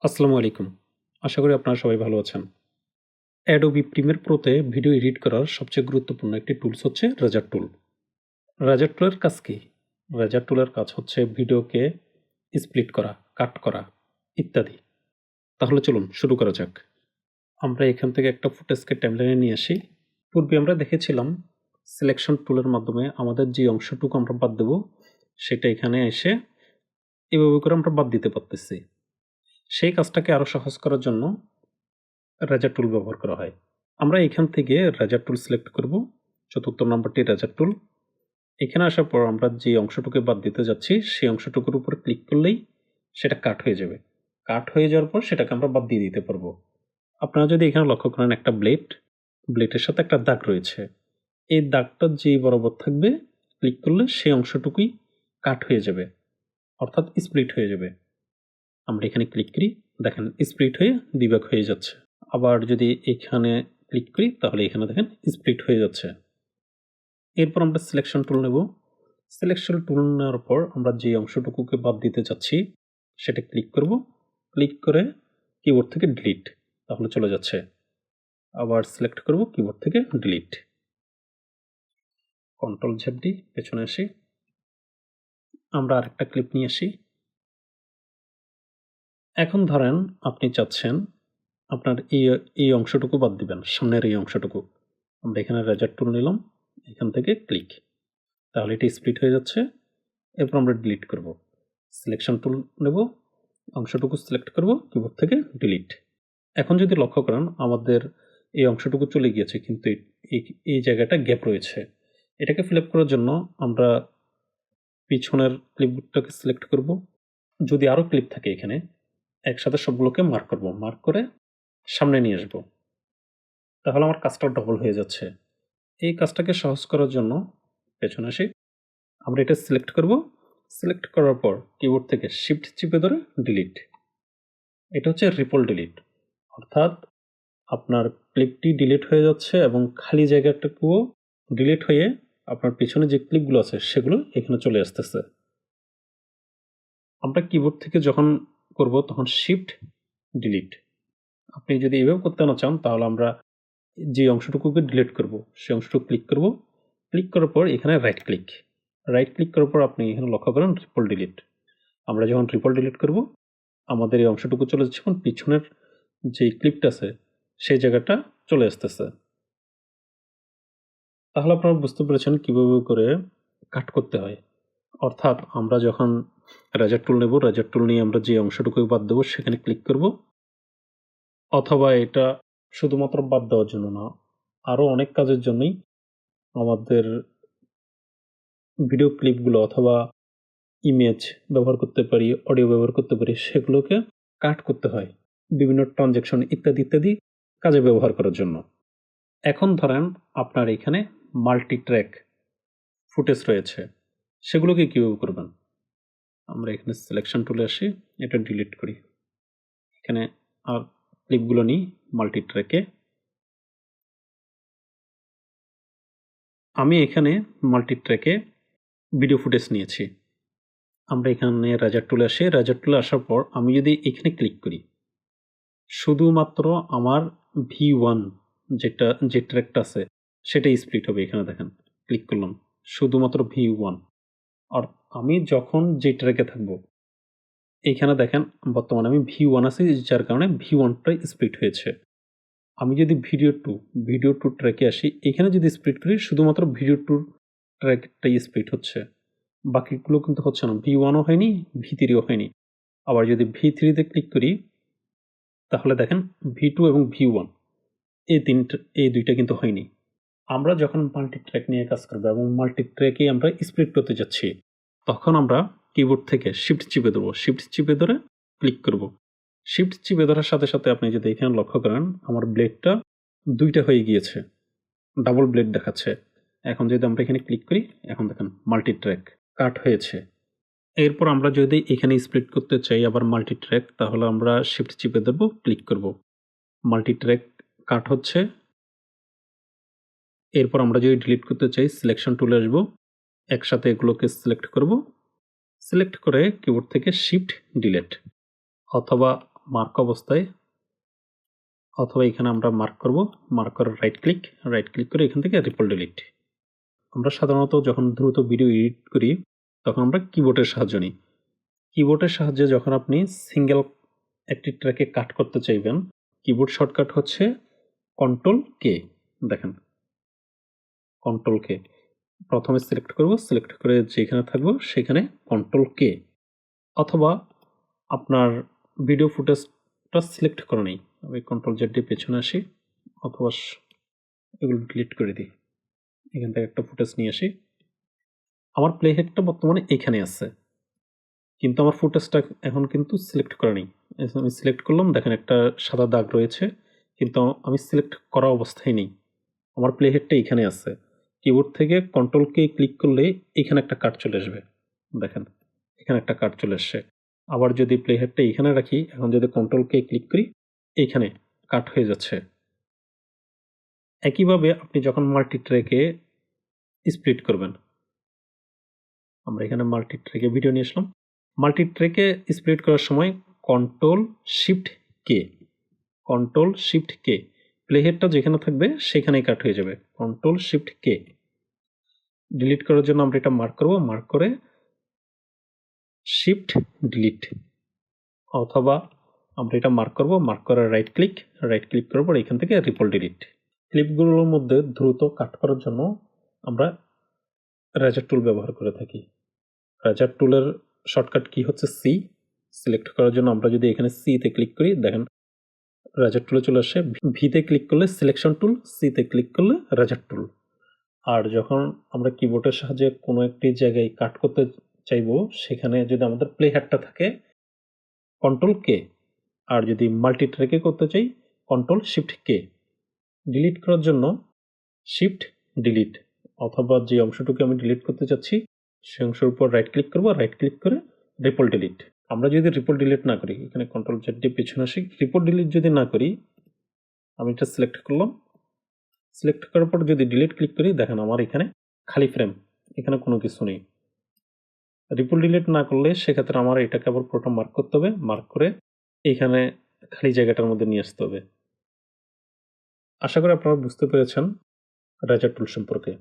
আসসালামু আলাইকুম। আশা করি আপনারা সবাই ভালো আছেন। Adobe Premiere Pro-তে ভিডিও এডিট করার সবচেয়ে গুরুত্বপূর্ণ একটি টুলস হচ্ছে Razor টুল। Razor টুলের কাজ কি? Razor টুলের কাজ হচ্ছে ভিডিওকে স্প্লিট করা, কাট করা ইত্যাদি। তাহলে চলুন শুরু করা যাক। আমরা এখান থেকে একটা ফুটেজকে টাইমলাইনে নিয়ে আসি। পূর্বে আমরা দেখেছিলাম সিলেকশন টুলের মাধ্যমে আমাদের যে অংশটুকু আমরা বাদ দেব সেটা এখানে এসে এভাবে করে আমরা বাদ দিতে পারতেছি। সেই কাজটাকে আরো সহজ করার জন্য Razor টুল ব্যবহার করা হয়। আমরা এখান থেকে Razor টুল সিলেক্ট করব। চতুর্থ নম্বরটি Razor টুল। এখানে আসার পর আমরা যে অংশটুকু বাদ দিতে যাচ্ছি সেই অংশটুকুর উপর ক্লিক করলেই সেটা কাট হয়ে যাবে। কাট হয়ে যাওয়ার পর সেটাকে আমরা বাদ দিয়ে দিতে পারবো। আপনারা যদি এখানে লক্ষ্য করেন একটা ব্লেডের সাথে একটা দাগ রয়েছে। এই দাগটা যেই বরাবর থাকবে ক্লিক করলে সেই অংশটুকুই কাট হয়ে যাবে। অর্থাৎ স্প্লিট হয়ে যাবে। আমরা এখানে ক্লিক করি, দেখেন স্প্লিট হয়ে দ্বিভাগ হয়ে যাচ্ছে। আবার যদি এখানে ক্লিক করি তাহলে এখানে দেখেন স্প্লিট হয়ে যাচ্ছে। এরপর আমরা সিলেকশন টুল নেব। সিলেকশন টুল নেওয়ার পর আমরা যে অংশটুকুকে বাদ দিতে চাচ্ছি সেটা ক্লিক করব। ক্লিক করে কিবোর্ড থেকে ডিলিট, তাহলে চলে যাচ্ছে। আবার সিলেক্ট করব কিবোর্ড থেকে ডিলিট। কন্ট্রোল ঝাপটি পেছনে আসি। আমরা আরেকটা ক্লিপ নিয়ে আসি। এখন ধরেন আপনি চাচ্ছেন আপনার এই অংশটুকু বাদ দিবেন, সামনের এই অংশটুকু। আমরা এখানে Razor টুল নিলাম, এখান থেকে ক্লিক, তাহলে এটি স্প্লিট হয়ে যাচ্ছে। এরপর আমরা ডিলিট করব। সিলেকশন টুল নেব, অংশটুকু সিলেক্ট করব, কিবোর্ড থেকে ডিলিট। এখন যদি লক্ষ্য করেন আমাদের এই অংশটুকু চলে গিয়েছে, কিন্তু এই জায়গাটা গ্যাপ রয়েছে। এটাকে ফিল আপ করার জন্য আমরা পিছনের ক্লিপটাকে সিলেক্ট করব। যদি আরও ক্লিপ থাকে এখানে একসাথে সবগুলোকে মার্ক করব, মার্ক করে সামনে নিয়ে আসব। তাহলে আমার কাজটা ডবল হয়ে যাচ্ছে। এই কাজটাকে সহজ করার জন্য পেছনে আসি। আমরা এটা সিলেক্ট করব। সিলেক্ট করার পর কিবোর্ড থেকে শিফট চিপে ধরে ডিলিট। এটা হচ্ছে রিপল ডিলিট, অর্থাৎ আপনার ক্লিপটি ডিলিট হয়ে যাচ্ছে এবং খালি জায়গাটাকেও ডিলিট হয়ে আপনার পিছনে যে ক্লিপগুলো আছে সেগুলো এখানে চলে আসতেছে। আমরা কিবোর্ড থেকে যখন করব তখন শিফট ডিলিট। আপনি যদি এভাবে করতে না চান তাহলে আমরা যে অংশটুকুকে ডিলিট করব সেই অংশটুকু ক্লিক করব। ক্লিক করার পর এখানে রাইট ক্লিক করার পর আপনি এখানে লক্ষ্য করেন রিপল ডিলিট। আমরা যখন রিপল ডিলিট করব আমাদের এই অংশটুকু চলে যাচ্ছে, এখন পিছনের যে ক্লিপটা আছে সেই জায়গাটা চলে আসতেছে। তাহলে আপনারা বুঝতে পেরেছেন কিভাবে করে কাট করতে হয়। অর্থাৎ আমরা যখন Razor টুল নেব, Razor টুল নিয়ে আমরা যে অংশটুকু বাদ দেবো সেখানে ক্লিক করব। অথবা এটা শুধুমাত্র বাদ দেওয়ার জন্য না, আরও অনেক কাজের জন্যই আমাদের ভিডিও ক্লিপগুলো অথবা ইমেজ ব্যবহার করতে পারি, অডিও ব্যবহার করতে পারি, সেগুলোকে কাট করতে হয় বিভিন্ন ট্রানজ্যাকশন ইত্যাদি কাজে ব্যবহার করার জন্য। এখন ধরেন আপনার এখানে মাল্টি ট্র্যাক ফুটেজ রয়েছে, সেগুলোকে কীভাবে করবেন? আমরা এখানে সিলেকশন টুলে আসি, এটা ডিলিট করি। এখানে আর ক্লিপগুলো নিই মাল্টি ট্র্যাকে। আমি এখানে মাল্টি ট্র্যাকে ভিডিও ফুটেজ নিয়েছি। আমরা এখানে Razor টুলে আসি। Razor টুলে আসার পর আমি যদি এখানে ক্লিক করি, শুধুমাত্র আমার V1 যে ট্র্যাকটা আছে সেটাই স্প্লিট হবে। এখানে দেখেন ক্লিক করলাম, শুধুমাত্র V1। আর আমি যখন যে ট্র্যাকে থাকবো এইখানে দেখেন বর্তমানে আমি V1 আছি, যার কারণে V1টাই স্প্লিট হয়েছে। আমি যদি ভিডিও টু ট্র্যাকে আসি, এখানে যদি স্প্লিট করি শুধুমাত্র ভিডিও টু ট্র্যাকটাই স্প্লিট হচ্ছে, বাকিগুলো কিন্তু হচ্ছে না। V1ও হয়নি, V3ও হয়নি। আবার যদি V3তে ক্লিক করি তাহলে দেখেন V2 এবং V1 এই দুইটা কিন্তু হয়নি। আমরা যখন মাল্টি ট্র্যাক নিয়ে কাজ করবো এবং মাল্টি ট্র্যাকেই আমরা স্প্লিট করতে যাচ্ছি, তখন আমরা কিবোর্ড থেকে শিফট চিপে ধরবো। শিফট চিপে ধরে ক্লিক করব। শিফট চিপে ধরার সাথে সাথে আপনি যদি এখানে লক্ষ্য করেন আমার ব্লেডটা 2টা হয়ে গিয়েছে, ডাবল ব্লেড দেখাচ্ছে। এখন যদি আমরা এখানে ক্লিক করি, এখন দেখেন মাল্টি ট্র্যাক কাট হয়েছে। এরপর আমরা যদি এখানে স্প্লিট করতে চাই আবার মাল্টি ট্র্যাক, তাহলে আমরা শিফট চিপে ধরবো, ক্লিক করব। মাল্টি ট্র্যাক কাট হচ্ছে। এরপর আমরা যদি ডিলিট করতে চাই সিলেকশন টুলে আসবো, একসাথে এগুলোকে সিলেক্ট করব। সিলেক্ট করে কিবোর্ড থেকে শিফট ডিলিট, অথবা মার্ক অবস্থায় অথবা এখানে আমরা মার্ক করব, মার্ক করে রাইট ক্লিক করে এখান থেকে রিপল ডিলিট। আমরা সাধারণত যখন দ্রুত ভিডিও এডিট করি তখন আমরা কিবোর্ডের সাহায্য নিই। কিবোর্ডের সাহায্যে যখন আপনি সিঙ্গেল একটি ট্র্যাকে কাট করতে চাইবেন, কিবোর্ড শর্টকাট হচ্ছে কন্ট্রোল কে। দেখেন, কন্ট্রোল কে প্রথমে সিলেক্ট করব, সিলেক্ট করে যেখানে থাকবো সেখানে কন্ট্রোল কে, অথবা আপনার ভিডিও ফুটেজটা সিলেক্ট করে নেই, আমি কন্ট্রোল জেড দিয়ে পেছনে আসি, অথবা এগুলো ডিলিট করে দিই। এখান থেকে একটা ফুটেজ নিয়ে আসি। আমার প্লে হেডটা বর্তমানে এখানে আছে, কিন্তু আমার ফুটেজটা এখন কিন্তু সিলেক্ট করা নেই। আমি সিলেক্ট করলাম, দেখেন একটা সাদা দাগ রয়েছে, কিন্তু আমি সিলেক্ট করা অবস্থায় নেই। আমার প্লে হেডটা এখানে আছে। কিবোর্ড থেকে কন্ট্রোল কে ক্লিক করলে এখানে একটা কাট চলে আসবে। দেখেন, এখানে একটা কাট চলে আসছে। আবার যদি প্লে হেডটা এখানে রাখি, এখন যদি কন্ট্রোল কে ক্লিক করি, এইখানে কাট হয়ে যাচ্ছে। একইভাবে আপনি যখন মাল্টি ট্র্যাকে স্প্লিট করবেন, আমরা এখানে মাল্টি ট্র্যাকে ভিডিও নিয়ে আসলাম। মাল্টি ট্র্যাকে স্প্লিট করার সময় কন্ট্রোল শিফট কে, প্লে হেডটা যেখানে থাকবে সেখানেই কাট হয়ে যাবে। কন্ট্রোল শিফট কে। ডিলিট করার জন্য আমরা এটা মার্ক করব, মার্ক করে শিফট ডিলিট, অথবা আমরা এটা মার্ক করব, মার্ক করে রাইট ক্লিক করার পর এখান থেকে রিপল ডিলিট। ক্লিপগুলোর মধ্যে দ্রুত কাট করার জন্য আমরা রেজার টুল ব্যবহার করে থাকি। রেজার টুলের শর্টকাট কি হচ্ছে সি। সিলেক্ট করার জন্য আমরা যদি এখানে সিতে ক্লিক করি, দেখেন রেজার টুলে চলে আসে। ভিতে ক্লিক করলে সিলেকশন টুল, সিতে ক্লিক করলে রেজার টুল। আর যখন আমরা কিবোর্ডের সাহায্যে কোনো একটি জায়গায় কাট করতে চাইবো, সেখানে যদি আমাদের প্লে হেডটা থাকে কন্ট্রোল কে, আর যদি মাল্টি ট্র্যাকে করতে চাই কন্ট্রোল শিফট কে। ডিলিট করার জন্য শিফট ডিলিট, অথবা যে অংশটুকু আমি ডিলিট করতে চাচ্ছি সেই অংশের উপর রাইট ক্লিক করবো, রাইট ক্লিক করে রিপল ডিলিট। আমরা যদি রিপল ডিলিট না করি, এখানে কন্ট্রোল জেড দিয়ে পেছনে আসি, রিপল ডিলিট যদি না করি, আমি এটা সিলেক্ট করলাম, সিলেক্ট করার পর যদি ডিলিট ক্লিক করি, দেখেন আমার এখানে খালি ফ্রেম, এখানে কোনো কিছু নেই। রিপল ডিলিট না করলে সেক্ষেত্রে আমার এটাকে আবার পুরোটা মার্ক করতে হবে, মার্ক করে এইখানে খালি জায়গাটার মধ্যে নিয়ে আসতে হবে। আশা করি আপনারা বুঝতে পেরেছেন রেজার টুল সম্পর্কে।